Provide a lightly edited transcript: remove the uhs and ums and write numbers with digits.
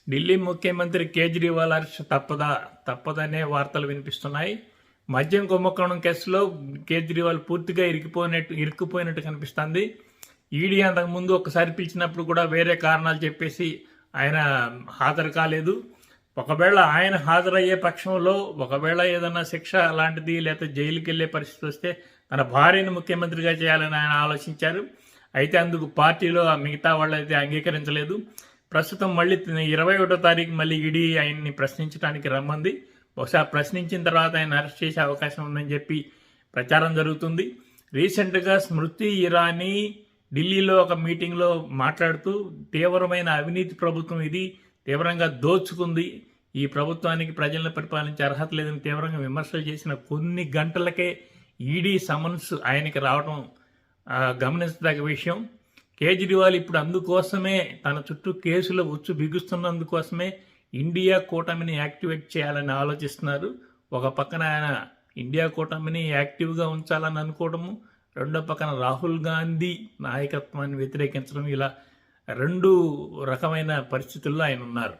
ఢిల్లీ ముఖ్యమంత్రి కేజ్రీవాల్ అరెస్ట్ తప్పదనే వార్తలు వినిపిస్తున్నాయి. మద్యం కుంభకోణం కేసులో కేజ్రీవాల్ పూర్తిగా ఇరుక్కుపోయినట్టు కనిపిస్తుంది. ఈడీ అంతకుముందు ఒకసారి పిలిచినప్పుడు కూడా వేరే కారణాలు చెప్పేసి ఆయన హాజరు కాలేదు. ఒకవేళ ఆయన హాజరయ్యే పక్షంలో ఒకవేళ ఏదైనా శిక్ష అలాంటిది లేకపోతే జైలుకి వెళ్ళే పరిస్థితి వస్తే తన భార్యను ముఖ్యమంత్రిగా చేయాలని ఆయన ఆలోచించారు. అయితే అందుకు పార్టీలో మిగతా వాళ్ళు అయితే అంగీకరించలేదు. ప్రస్తుతం మళ్ళీ 21వ తారీఖు మళ్ళీ ఈడీ ఆయన్ని ప్రశ్నించడానికి రమ్మంది. బహుశా ప్రశ్నించిన తర్వాత ఆయన అరెస్ట్ చేసే అవకాశం ఉందని చెప్పి ప్రచారం జరుగుతుంది. రీసెంట్గా స్మృతి ఇరానీ ఢిల్లీలో ఒక మీటింగ్లో మాట్లాడుతూ తీవ్రమైన అవినీతి ప్రభుత్వం ఇది, తీవ్రంగా దోచుకుంది, ఈ ప్రభుత్వానికి ప్రజలను పరిపాలించే అర్హత లేదని తీవ్రంగా విమర్శలు చేసిన కొన్ని గంటలకే ఈడీ సమన్స్ ఆయనకి రావడం గమనించదగ్గ విషయం. కేజ్రీవాల్ ఇప్పుడు అందుకోసమే తన చుట్టూ కేసులు ఉచ్చు బిగుస్తున్నందుకోసమే ఇండియా కూటమిని యాక్టివేట్ చేయాలని ఆలోచిస్తున్నారు. ఒక పక్కన ఆయన ఇండియా కూటమిని యాక్టివ్గా ఉంచాలని అనుకోవడము, రెండో పక్కన రాహుల్ గాంధీ నాయకత్వాన్ని వ్యతిరేకించడం, ఇలా రెండు రకమైన పరిస్థితుల్లో ఆయన ఉన్నారు.